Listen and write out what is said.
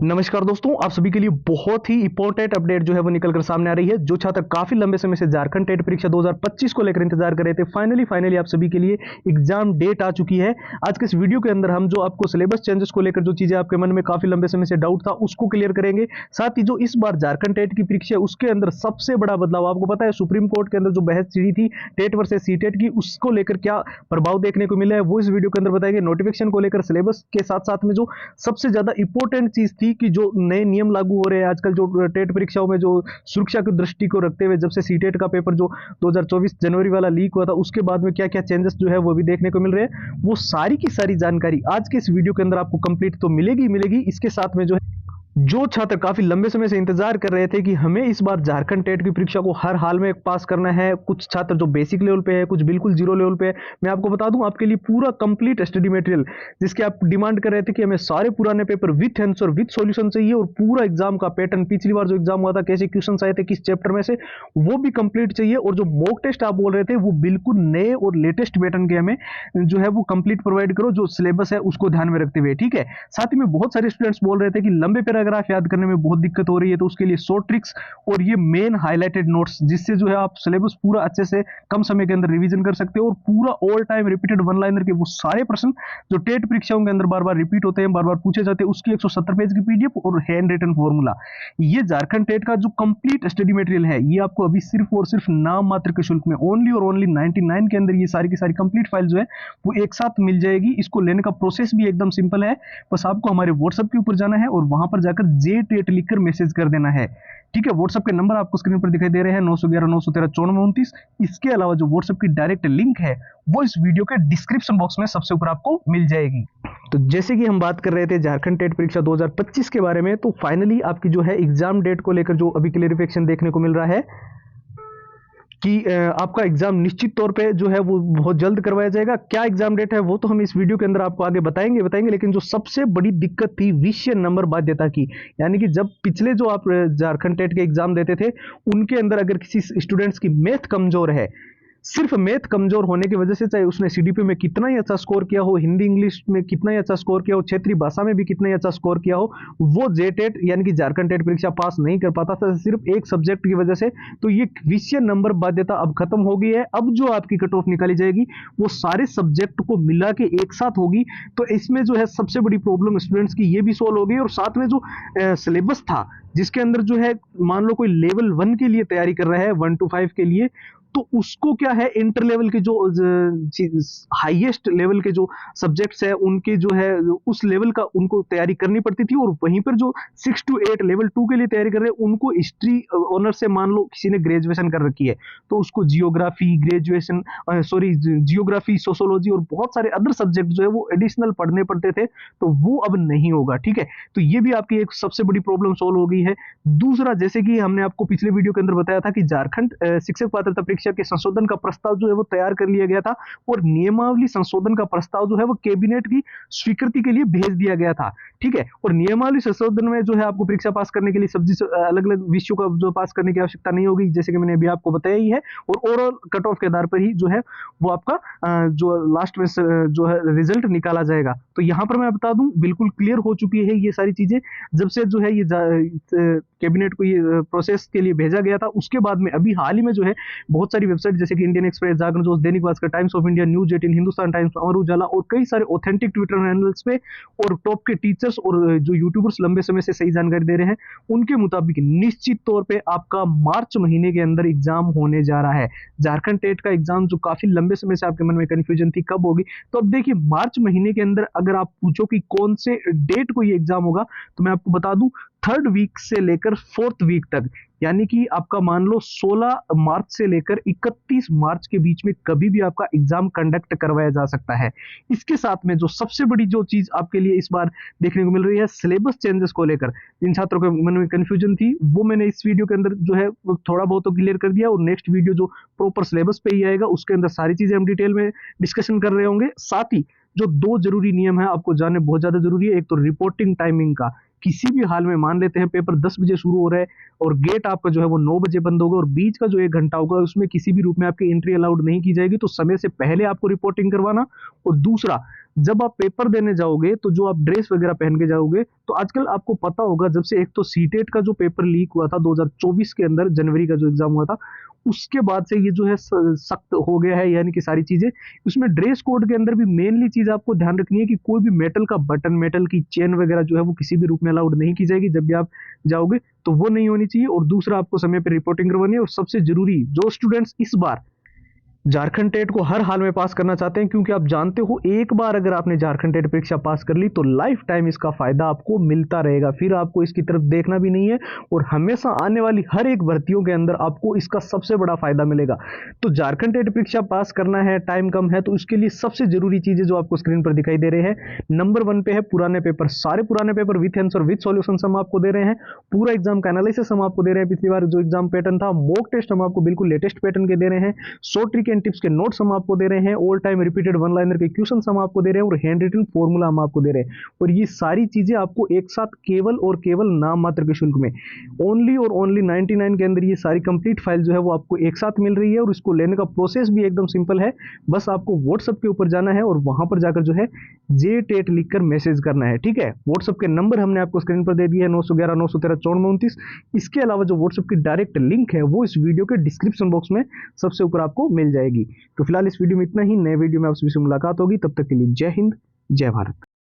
नमस्कार दोस्तों, आप सभी के लिए बहुत ही इंपॉर्टेंट अपडेट जो है वो निकल कर सामने आ रही है। जो छात्र काफी लंबे समय से झारखंड टेट परीक्षा 2025 को लेकर इंतजार कर रहे थे, फाइनली आप सभी के लिए एग्जाम डेट आ चुकी है। आज के इस वीडियो के अंदर हम जो आपको सिलेबस चेंजेस को लेकर जो चीजें आपके मन में काफी लंबे समय से डाउट था उसको क्लियर करेंगे। साथ ही जो इस बार झारखंड टेट की परीक्षा है उसके अंदर सबसे बड़ा बदलाव, आपको पता है सुप्रीम कोर्ट के अंदर जो बहस छिड़ी थी टेट वर्सेस सीटेट की, उसको लेकर क्या प्रभाव देखने को मिला है वो इस वीडियो के अंदर बताएंगे। नोटिफिकेशन को लेकर सिलेबस के साथ साथ में जो सबसे ज्यादा इंपॉर्टेंट चीज थी कि जो नए नियम लागू हो रहे हैं आजकल जो टेट परीक्षाओं में, जो सुरक्षा की दृष्टि को रखते हुए, जब से सीटेट का पेपर जो 2024 जनवरी वाला लीक हुआ था उसके बाद में क्या क्या चेंजेस जो है वो भी देखने को मिल रहे हैं, वो सारी की सारी जानकारी आज के इस वीडियो के अंदर आपको कंप्लीट तो मिलेगी। इसके साथ में जो छात्र काफी लंबे समय से इंतजार कर रहे थे कि हमें इस बार झारखंड टेट की परीक्षा को हर हाल में पास करना है, कुछ छात्र जो बेसिक लेवल पे है, कुछ बिल्कुल जीरो लेवल पे है, मैं आपको बता दूं आपके लिए पूरा कंप्लीट स्टडी मटेरियल, जिसके आप डिमांड कर रहे थे कि हमें सारे पुराने paper with answer with solution चाहिए और पूरा एग्जाम का पैटर्न, पिछली बार जो एग्जाम हुआ था कैसे क्वेश्चन आए थे किस चैप्टर में से, वो भी कंप्लीट चाहिए। और जो मॉक टेस्ट आप बोल रहे थे वो बिल्कुल नए और लेटेस्ट पैटर्न के हमें जो है वो कंप्लीट प्रोवाइड करो, जो सिलेबस है उसको ध्यान में रखते हुए, ठीक है। साथ ही में बहुत सारे स्टूडेंट्स बोल रहे थे कि लंबे पैराग्राफ याद करने में बहुत दिक्कत हो रही है, तो उसके लिए शॉर्ट ट्रिक्स और ये मेन हाईलाइटेड नोट्स, जिससे जो है आप सिलेबस पूरा अच्छे से कम समय के अंदर रिवीजन कर सकते हो और पूरा all time repeated one liner के वो सारे प्रश्न जो टेट परीक्षाओं के अंदर बार बार रिपीट होते हैं, बार बार पूछे जाते हैं, उसकी 170 पेज की पीडीएफ और हैंड रिटन फॉर्मूला, ये झारखंड टेट का जो कंप्लीट स्टडी मटेरियल है, ये आपको अभी सिर्फ और सिर्फ नाम मात्र के शुल्क में ओनली और ओनली 99 के अंदर ये सारी की सारी कंप्लीट फाइल जो है वो एक साथ मिल जाएगी। इसको लेने का प्रोसेस भी एकदम सिंपल है, बस आपको हमारे व्हाट्सएप के ऊपर जाना है और वहां पर जाकर जे टेट लिखकर मैसेज कर देना है, ठीक है। व्हाट्सएप के नंबर आपको स्क्रीन पर दिखाई दे रहे हैं 911 913 9429। इसके अलावा जो व्हाट्सएप की डायरेक्ट लिंक है वो इस वीडियो के डिस्क्रिप्शन बॉक्स में सबसे ऊपर आपको मिल जाएगी। तो जैसे कि हम बात कर रहे थे झारखंड टेट परीक्षा 2025 के बारे में, तो फाइनली आपकी जो है एग्जाम डेट को लेकर जो अभी क्लेरिफिकेशन देखने को मिल रहा है कि आपका एग्जाम निश्चित तौर पे जो है वो बहुत जल्द करवाया जाएगा। क्या एग्जाम डेट है वो तो हम इस वीडियो के अंदर आपको आगे बताएंगे, लेकिन जो सबसे बड़ी दिक्कत थी विषय नंबर बाध्यता की, यानी कि जब पिछले जो आप झारखंड टेट के एग्जाम देते थे उनके अंदर अगर किसी स्टूडेंट्स की मैथ कमजोर है, सिर्फ मैथ कमजोर होने की वजह से, चाहे उसने सीडीपी में कितना ही अच्छा स्कोर किया हो, हिंदी इंग्लिश में कितना ही अच्छा स्कोर किया हो, क्षेत्रीय भाषा में भी कितना ही अच्छा स्कोर किया हो, वो जेटेट यानी कि झारखंड टेट परीक्षा पास नहीं कर पाता था सिर्फ एक सब्जेक्ट की वजह से। तो ये विषय नंबर बाध्यता अब खत्म हो गई है। अब जो आपकी कट ऑफ निकाली जाएगी वो सारे सब्जेक्ट को मिला के एक साथ होगी। तो इसमें जो है सबसे बड़ी प्रॉब्लम स्टूडेंट्स की ये भी सोल्व हो गई। और साथ में जो सिलेबस था जिसके अंदर जो है मान लो कोई लेवल 1 के लिए तैयारी कर रहा है, 1 to 5 के लिए, तो उसको क्या है इंटर लेवल के जो हाईएस्ट लेवल के जो सब्जेक्ट्स है उनके जो है उस लेवल का उनको तैयारी करनी पड़ती थी। और वहीं पर जो 6 to 8 लेवल 2 के लिए तैयारी कर रहे हैं उनको हिस्ट्री ऑनर से मान लो किसी ने ग्रेजुएशन कर रखी है तो उसको जियोग्राफी सोशोलॉजी और बहुत सारे अदर सब्जेक्ट जो है वो एडिशनल पढ़ने पड़ते थे, तो वो अब नहीं होगा, ठीक है। तो ये भी आपकी एक सबसे बड़ी प्रॉब्लम सोल्व हो गई है। दूसरा, जैसे कि हमने आपको पिछले वीडियो के अंदर बताया था कि झारखंड शिक्षक पात्रता परीक्षा के संशोधन का प्रस्ताव जो है वो तैयार कर लिया गया था और नियमावली संशोधन का प्रस्ताव जो है वो कैबिनेट की स्वीकृति के लिए भेज दिया गया था, ठीक है। और नियमावली संशोधन में जो है आपको परीक्षा पास करने के लिए अलग अलग विषयों का जो पास करने की आवश्यकता नहीं होगी, जैसे कि मैंने अभी आपको बताया ही है। और ओवरऑल कट ऑफ के आधार पर ही जो है वो आपका जो लास्ट में जो है रिजल्ट निकाला जाएगा। तो यहां पर मैं बता दूं बिल्कुल क्लियर हो चुकी है ये सारी चीजें। जब से जो है ये कैबिनेट को ये प्रोसेस के लिए भेजा गया था उसके बाद में अभी हाल ही में जो है बहुत सारी वेबसाइट जैसे कि Indian express, Jagran Josh, Dainik Bhaskar, Times of India, news 18, Hindustan Times, Amar Ujala और कई सारे ऑथेंटिक ट्विटर हैंडल्स पे और टॉप के टीचर्स और जो यूट्यूबर्स लंबे समय से सही जानकारी दे रहे हैं उनके मुताबिक निश्चित तौर पे आपका मार्च महीने के अंदर एग्जाम होने जा रहा है। झारखंड टेट का एग्जाम जो काफी लंबे समय से आपके मन में कंफ्यूजन थी कब होगी, तो अब देखिए मार्च महीने के अंदर अगर आप पूछो कि कौन से डेट को ये एग्जाम होगा, तो मैं आपको बता दूं 3rd वीक से लेकर 4th वीक तक, यानी कि आपका मान लो 16 मार्च से लेकर 31 मार्च के बीच में कभी भी आपका एग्जाम कंडक्ट करवाया जा सकता है। इसके साथ में जो सबसे बड़ी जो चीज आपके लिए इस बार देखने को मिल रही है सिलेबस चेंजेस को लेकर, जिन छात्रों के मन में कंफ्यूजन थी वो मैंने इस वीडियो के अंदर जो है वो थोड़ा बहुत तो क्लियर कर दिया। और नेक्स्ट वीडियो जो प्रॉपर सिलेबस पे ही आएगा उसके अंदर सारी चीजें हम डिटेल में डिस्कशन कर रहे होंगे। साथ ही जो 2 जरूरी नियम है आपको जानने बहुत ज्यादा जरूरी है, एक तो रिपोर्टिंग टाइमिंग का, किसी भी हाल में मान लेते हैं पेपर 10 बजे शुरू हो रहा है और गेट आपका जो है वो 9 बजे बंद होगा और बीच का जो 1 घंटा होगा उसमें किसी भी रूप में आपकी एंट्री अलाउड नहीं की जाएगी, तो समय से पहले आपको रिपोर्टिंग करवाना। और दूसरा, जब आप पेपर देने जाओगे तो जो आप ड्रेस वगैरह पहन के जाओगे, तो आजकल आपको पता होगा जब से एक तो सीटेट का जो पेपर लीक हुआ था 2024 के अंदर, जनवरी का जो एग्जाम हुआ था, उसके बाद से ये जो है सख्त हो गया है, यानी कि सारी चीजें। उसमें ड्रेस कोड के अंदर भी मेनली चीज आपको ध्यान रखनी है कि कोई भी मेटल का बटन, मेटल की चेन वगैरह जो है वो किसी भी रूप में अलाउड नहीं की जाएगी जब भी आप जाओगे, तो वो नहीं होनी चाहिए। और दूसरा, आपको समय पर रिपोर्टिंग करवानी है। और सबसे जरूरी, जो स्टूडेंट्स इस बार झारखंड टेट को हर हाल में पास करना चाहते हैं, क्योंकि आप जानते हो एक बार अगर आपने झारखंड टेट परीक्षा पास कर ली तो लाइफ टाइम इसका फायदा आपको मिलता रहेगा, फिर आपको इसकी तरफ देखना भी नहीं है और हमेशा आने वाली हर एक भर्तियों के अंदर आपको इसका सबसे बड़ा फायदा मिलेगा। तो झारखंड टेट परीक्षा पास करना है, टाइम कम है, तो इसके लिए सबसे जरूरी चीजें जो आपको स्क्रीन पर दिखाई दे रहे हैं, नंबर 1 पे है पुराने पेपर, सारे पुराने paper with answer with solution हम आपको दे रहे हैं। पूरा एग्जाम का एनालिसिस हम आपको दे रहे हैं। पिछली बार जो एग्जाम पैटर्न था, मॉक टेस्ट हम आपको बिल्कुल लेटेस्ट पैटर्न के दे रहे हैं। शॉर्ट ट्रिक एंड टिप्स के नोट्स हम आपको दे रहे हैं। All time repeated one liner के क्वेश्चंस हम आपको दे रहे हैं और हैंड रिटन फॉर्मूला हम आपको दे रहे हैं। और ये सारी चीजें आपको एक साथ केवल और केवल नाम मात्र के शुल्क में ओनली और ओनली 99 के अंदर ये सारी कंप्लीट फाइल जो है वो आपको एक साथ मिल रही है। और इसको लेने का प्रोसेस भी एकदम सिंपल है, बस आपको व्हाट्सएप के ऊपर जाना है और वहां पर जाकर जो है JTET लिखकर मैसेज करना है। ठीक है, व्हाट्सएप के नंबर हमने आपको स्क्रीन पर दे दिया है, 911 913 9429। इसके अलावा जो व्हाट्सएप की डायरेक्ट लिंक है वो इस वीडियो के डिस्क्रिप्शन बॉक्स में सबसे ऊपर आपको मिल जाएगी। तो फिलहाल इस वीडियो में इतना ही। नए वीडियो में आप सभी से मुलाकात होगी, तब तक के लिए जय हिंद, जय भारत।